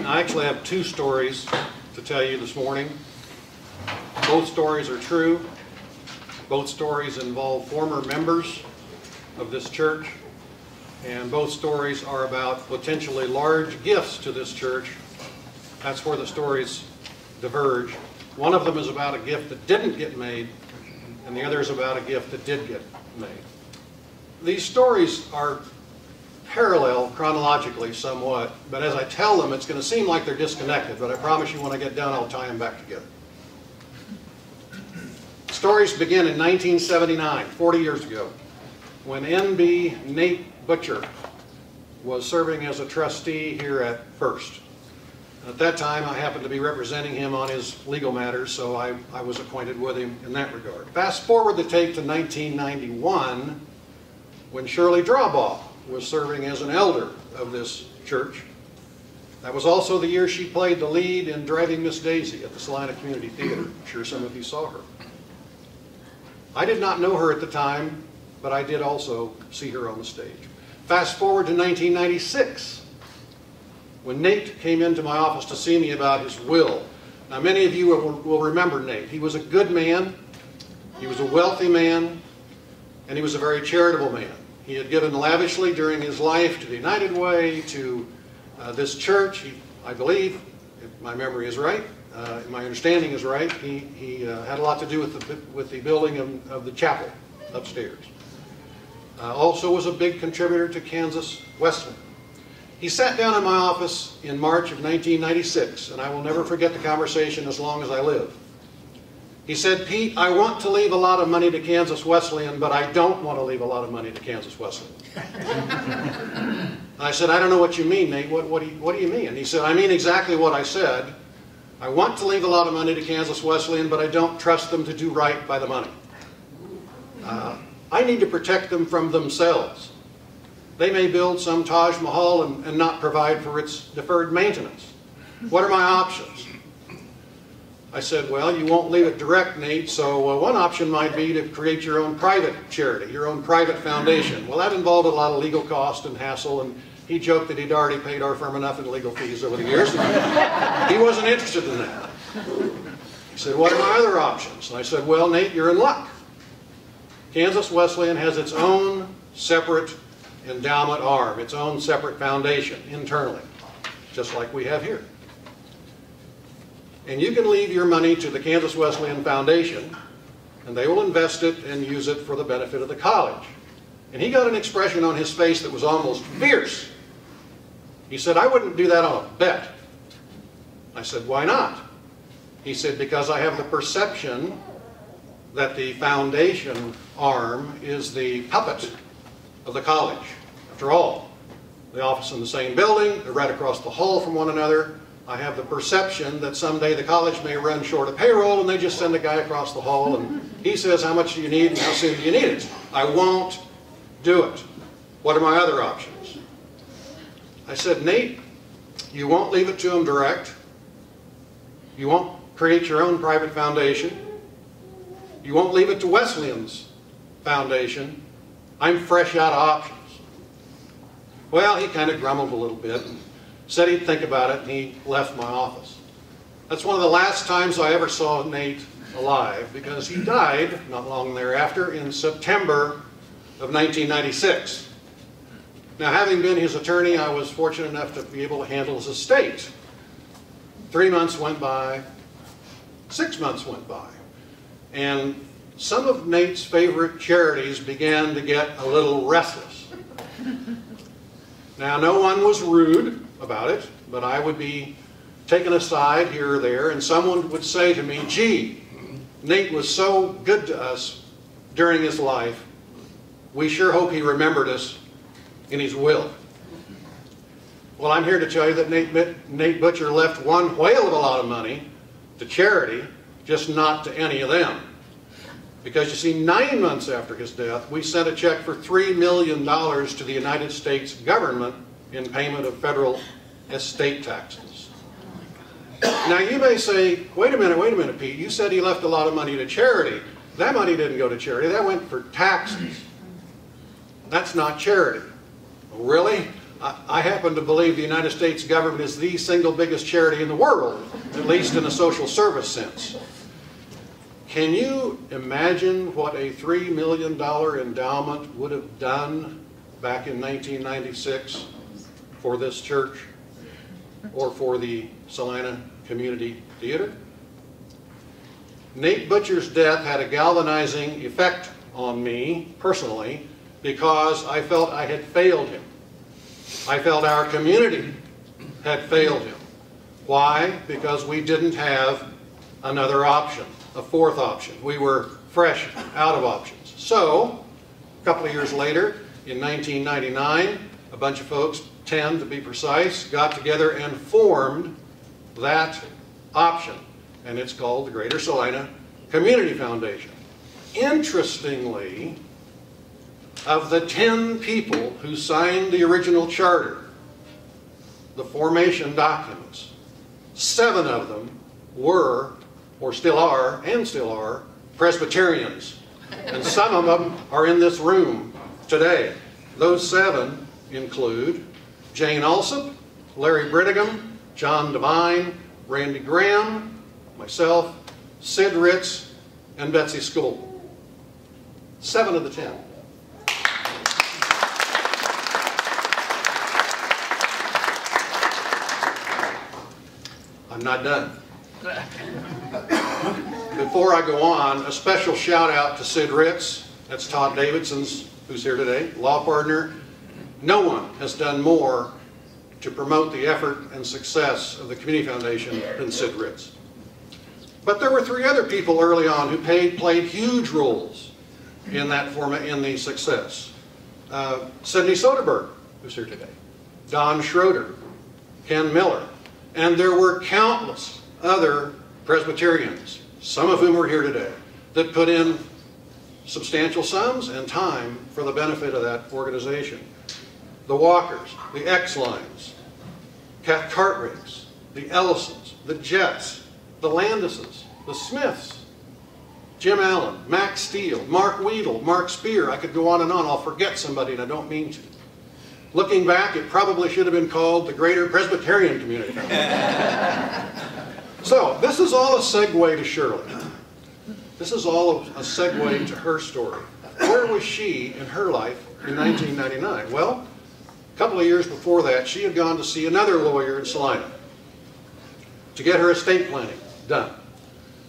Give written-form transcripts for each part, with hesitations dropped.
I actually have two stories to tell you this morning. Both stories are true. Both stories involve former members of this church, and both stories are about potentially large gifts to this church. That's where the stories diverge. One of them is about a gift that didn't get made, and the other is about a gift that did get made. These stories are parallel chronologically somewhat, but as I tell them, it's going to seem like they're disconnected, but I promise you when I get done, I'll tie them back together. Stories begin in 1979, 40 years ago, when N.B. Nate Butcher was serving as a trustee here at First. At that time, I happened to be representing him on his legal matters, so I was acquainted with him in that regard. Fast forward the tape to 1991, when Shirley Drawbaugh was serving as an elder of this church. That was also the year she played the lead in Driving Miss Daisy at the Salina Community Theater. I'm sure some of you saw her. I did not know her at the time, but I did also see her on the stage. Fast forward to 1996, when Nate came into my office to see me about his will. Now many of you will remember Nate. He was a good man, he was a wealthy man, and he was a very charitable man. He had given lavishly during his life to the United Way, to this church. I believe, if my memory is right, my understanding is right, he had a lot to do with the building of the chapel upstairs. Also was a big contributor to Kansas Wesleyan. He sat down in my office in March of 1996, and I will never forget the conversation as long as I live. He said, "Pete, I want to leave a lot of money to Kansas Wesleyan, but I don't want to leave a lot of money to Kansas Wesleyan." And I said, "I don't know what you mean, Nate. What do you mean?" And he said, "I mean exactly what I said. I want to leave a lot of money to Kansas Wesleyan, but I don't trust them to do right by the money. I need to protect them from themselves. They may build some Taj Mahal and not provide for its deferred maintenance. What are my options?" I said, "Well, you won't leave it direct, Nate, so one option might be to create your own private charity, your own private foundation." Well, that involved a lot of legal cost and hassle, and he joked that he'd already paid our firm enough in legal fees over the years. He wasn't interested in that. He said, "What are my other options?" And I said, "Well, Nate, you're in luck. Kansas Wesleyan has its own separate endowment arm, its own separate foundation internally, just like we have here. And you can leave your money to the Kansas Wesleyan Foundation, and they will invest it and use it for the benefit of the college." And he got an expression on his face that was almost fierce. He said, "I wouldn't do that on a bet." I said, "Why not?" He said, "Because I have the perception that the foundation arm is the puppet of the college. After all, the office in the same building, they're right across the hall from one another. I have the perception that someday the college may run short of payroll and they just send a guy across the hall and he says, 'How much do you need and how soon do you need it?' I won't do it. What are my other options?" I said, "Nate, you won't leave it to them direct. You won't create your own private foundation. You won't leave it to Wesleyan's foundation. I'm fresh out of options." Well, he kind of grumbled a little bit and said he'd think about it, and he left my office. That's one of the last times I ever saw Nate alive, because he died not long thereafter in September of 1996. Now, having been his attorney, I was fortunate enough to be able to handle his estate. 3 months went by, 6 months went by, and some of Nate's favorite charities began to get a little restless. Now, no one was rude about it, but I would be taken aside here or there, and someone would say to me, "Gee, Nate was so good to us during his life. We sure hope he remembered us in his will." Well, I'm here to tell you that Nate Butcher left one whale of a lot of money to charity, just not to any of them. Because you see, 9 months after his death, we sent a check for $3 million to the United States government in payment of federal estate taxes. Now you may say, wait a minute, Pete, you said he left a lot of money to charity. That money didn't go to charity, that went for taxes. That's not charity. Really? I happen to believe the United States government is the single biggest charity in the world, at least in a social service sense. Can you imagine what a $3 million endowment would have done back in 1996 for this church or for the Salina Community Theater? Nate Butcher's death had a galvanizing effect on me personally because I felt I had failed him. I felt our community had failed him. Why? Because we didn't have another option, a fourth option. We were fresh out of options. So, a couple of years later, in 1999, a bunch of folks, 10 to be precise, got together and formed that option. And it's called the Greater Salina Community Foundation. Interestingly, of the 10 people who signed the original charter, the formation documents, 7 of them were, or still are, Presbyterians. And some of them are in this room today. Those 7 include Jane Alsop, Larry Brittingham, John Devine, Randy Graham, myself, Sid Ritz, and Betsy School. 7 of the 10. I'm not done. Before I go on, a special shout out to Sid Ritz. That's Todd Davidson's, who's here today, law partner. No one has done more to promote the effort and success of the Community Foundation than Sid Ritz. But there were 3 other people early on who played huge roles in the success. Sidney Soderberg, who's here today, Don Schroeder, Ken Miller, and there were countless other Presbyterians, some of whom are here today, that put in substantial sums and time for the benefit of that organization. The Walkers, the X-Lines, Kath Cartwrights, the Ellisons, the Jets, the Landises, the Smiths, Jim Allen, Max Steele, Mark Weedle, Mark Spear. I could go on and on. I'll forget somebody and I don't mean to. Looking back, it probably should have been called the Greater Presbyterian Community Foundation. So, this is all a segue to Shirley. This is all a segue to her story. Where was she in her life in 1999? Well, a couple of years before that, she had gone to see another lawyer in Salina to get her estate planning done.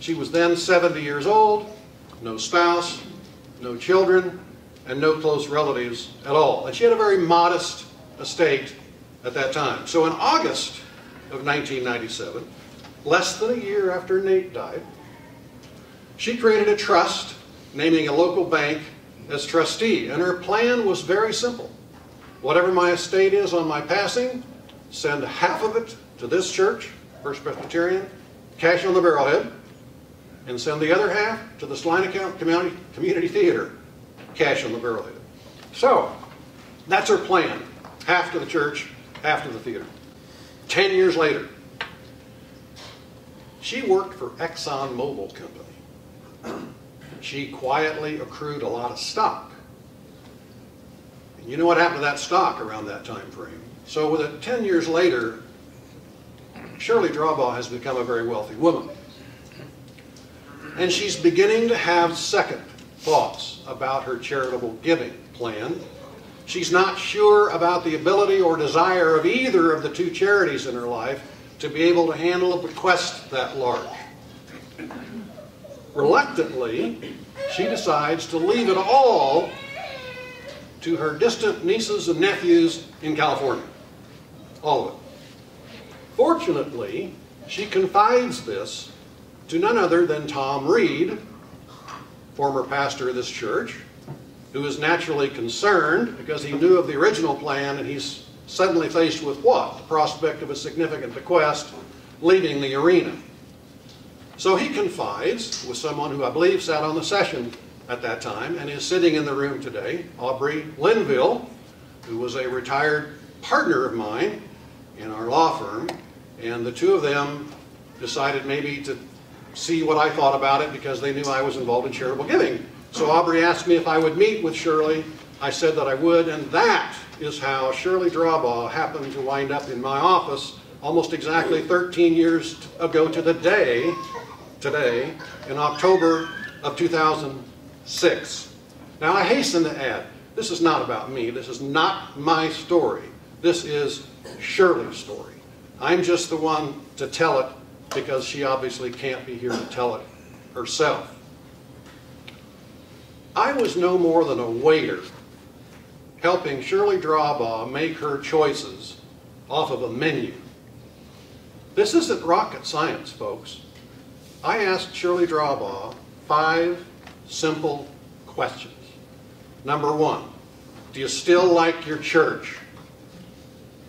She was then 70 years old, no spouse, no children, and no close relatives at all. And she had a very modest estate at that time. So in August of 1997, less than a year after Nate died, she created a trust, naming a local bank as trustee. And her plan was very simple. Whatever my estate is on my passing, send half of it to this church, First Presbyterian, cash on the barrelhead, and send the other half to the Salina Community Theater, cash on the barrelhead. So, that's her plan. Half to the church, half to the theater. 10 years later, she worked for ExxonMobil Company. She quietly accrued a lot of stock. And you know what happened to that stock around that time frame. So with it 10 years later, Shirley Drawbaugh has become a very wealthy woman. And she's beginning to have second thoughts about her charitable giving plan. She's not sure about the ability or desire of either of the 2 charities in her life to be able to handle a bequest that large. Reluctantly, she decides to leave it all to her distant nieces and nephews in California. All of it. Fortunately, she confides this to none other than Tom Reed, former pastor of this church, who is naturally concerned because he knew of the original plan and he's suddenly faced with what? The prospect of a significant bequest leaving the arena. So he confides with someone who I believe sat on the session at that time and is sitting in the room today, Aubrey Linville, who was a retired partner of mine in our law firm, and the 2 of them decided maybe to see what I thought about it because they knew I was involved in charitable giving. So Aubrey asked me if I would meet with Shirley I said that I would, and that is how Shirley Drawbaugh happened to wind up in my office almost exactly 13 years ago to the day, today, in October of 2006. Now I hasten to add, this is not about me, this is not my story, this is Shirley's story. I'm just the one to tell it because she obviously can't be here to tell it herself. I was no more than a waiter helping Shirley Drawbaugh make her choices off of a menu. This isn't rocket science, folks. I asked Shirley Drawbaugh 5 simple questions. Number 1, do you still like your church?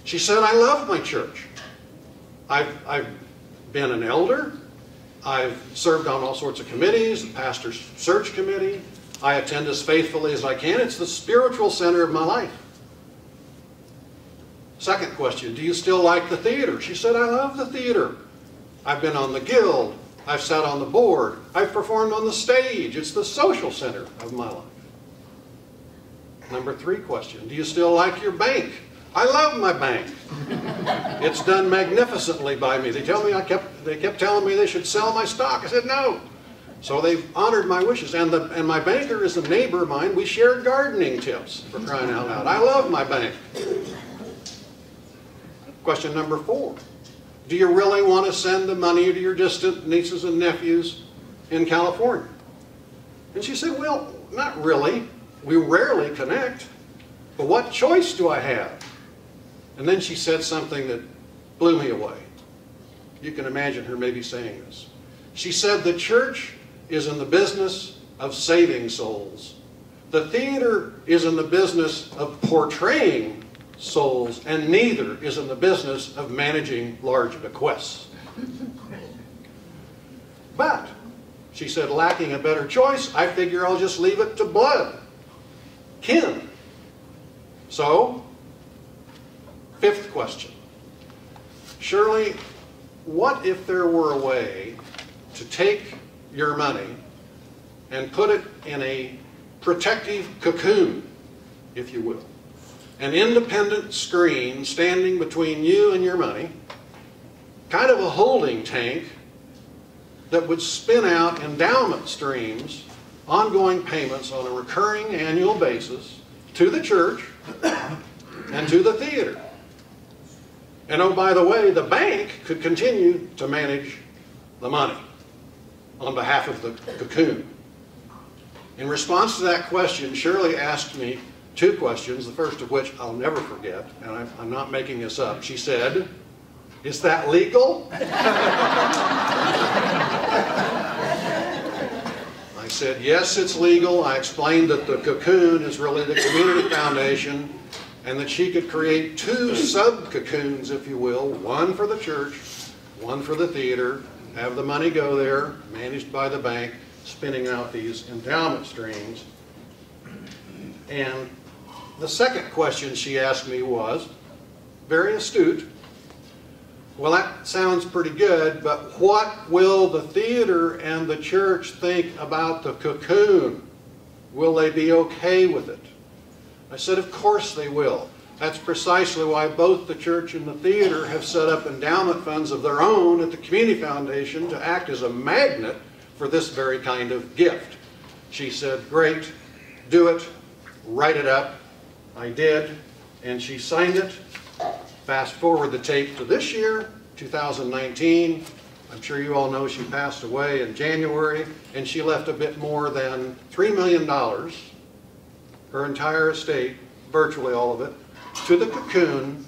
She said, I love my church. I've been an elder. I've served on all sorts of committees, the pastor's search committee. I attend as faithfully as I can. It's the spiritual center of my life. Second question, do you still like the theater? She said, I love the theater. I've been on the guild. I've sat on the board. I've performed on the stage. It's the social center of my life. Number 3 question, do you still like your bank? I love my bank. It's done magnificently by me. They kept telling me they should sell my stock. I said no. So they've honored my wishes. And my banker is a neighbor of mine. We share gardening tips, for crying out loud. I love my bank. Question number 4. Do you really want to send the money to your distant nieces and nephews in California? And she said, well, not really. We rarely connect. But what choice do I have? And then she said something that blew me away. You can imagine her maybe saying this. She said, the church is in the business of saving souls. The theater is in the business of portraying souls, and neither is in the business of managing large bequests. But, she said, lacking a better choice, I figure I'll just leave it to blood, kin. So, 5th question. Shirley, what if there were a way to take your money and put it in a protective cocoon, if you will? An independent screen standing between you and your money, kind of a holding tank that would spin out endowment streams, ongoing payments on a recurring annual basis to the church and to the theater. And oh, by the way, the bank could continue to manage the money on behalf of the cocoon. In response to that question, Shirley asked me 2 questions, the first of which I'll never forget, and I'm not making this up. She said, is that legal? I said, yes, it's legal. I explained that the cocoon is really the community foundation, and that she could create 2 sub-cocoons, if you will, one for the church, one for the theater, have the money go there, managed by the bank, spinning out these endowment streams. And the second question she asked me was, very astute, well, that sounds pretty good, but what will the theater and the church think about the cocoon? Will they be okay with it? I said, of course they will. That's precisely why both the church and the theater have set up endowment funds of their own at the Community Foundation to act as a magnet for this very kind of gift. She said, great, do it, write it up. I did, and she signed it. Fast forward the tape to this year, 2019. I'm sure you all know she passed away in January, and she left a bit more than $3 million, her entire estate, virtually all of it, to the cocoon,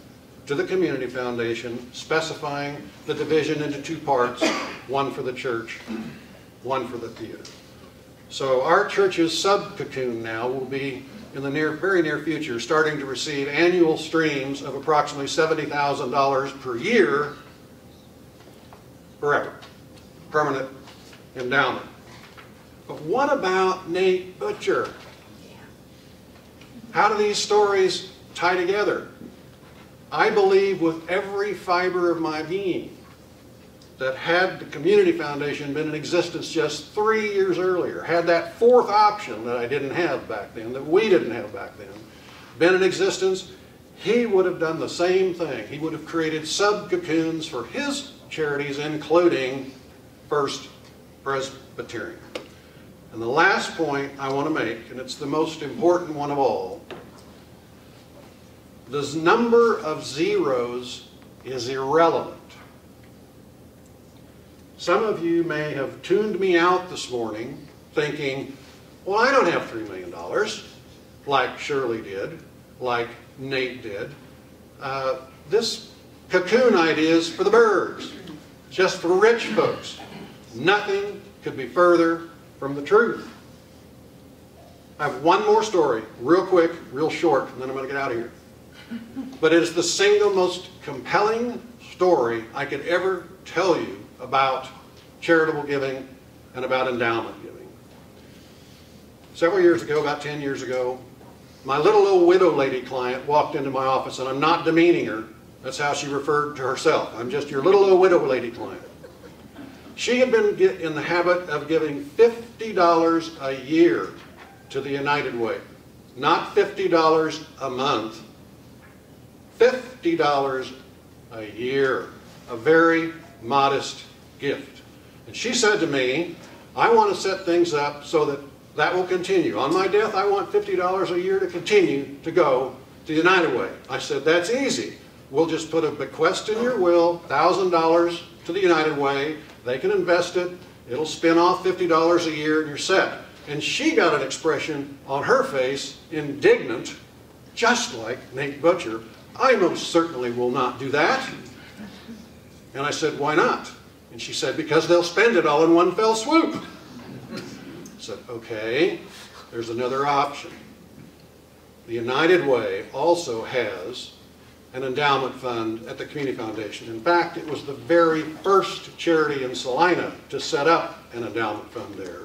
to the Community Foundation, specifying the division into 2 parts, one for the church, one for the theater. So our church's sub-cocoon now will be, in the very near future, starting to receive annual streams of approximately $70,000 per year, forever. Permanent endowment. But what about Nate Butcher? How do these stories tie together? I believe with every fiber of my being that had the Community Foundation been in existence just 3 years earlier, had that fourth option that I didn't have back then, that we didn't have back then, been in existence, he would have done the same thing. He would have created sub-cocoons for his charities, including First Presbyterian. And the last point I want to make, and it's the most important one of all, the number of zeros is irrelevant. Some of you may have tuned me out this morning thinking, well, I don't have $3 million, like Shirley did, like Nate did. This cocoon idea is for the birds, just for rich folks. Nothing could be further from the truth. I have one more story, real quick, real short, and then I'm going to get out of here. But it is the single most compelling story I could ever tell you about charitable giving and about endowment giving. Several years ago, about 10 years ago, my little old widow lady client walked into my office, and I'm not demeaning her. That's how she referred to herself. I'm just your little old widow lady client. She had been in the habit of giving $50 a year to the United Way. Not $50 a month. $50 a year. A very modest gift. And she said to me, I want to set things up so that that will continue. On my death, I want $50 a year to continue to go to the United Way. I said, that's easy. We'll just put a bequest in your will, $1,000 to the United Way. They can invest it. It'll spin off $50 a year and you're set. And she got an expression on her face, indignant, just like Nate Butcher. I most certainly will not do that. And I said, why not? And she said, because they'll spend it all in one fell swoop. I said, okay, there's another option. The United Way also has an endowment fund at the Community Foundation. In fact, it was the very first charity in Salina to set up an endowment fund there.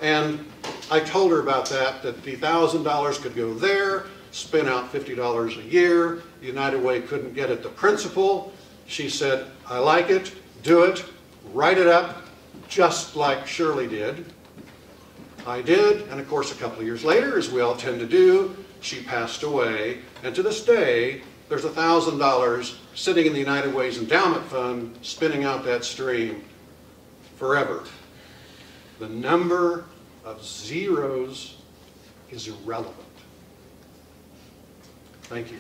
And I told her about that the $1,000 could go there, spin out $50 a year. The United Way couldn't get at the principal. She said, I like it, do it, write it up, just like Shirley did. I did, and of course a couple of years later, as we all tend to do, she passed away, and to this day, there's $1,000 sitting in the United Way's endowment fund, spinning out that stream forever. The number of zeros is irrelevant. Thank you.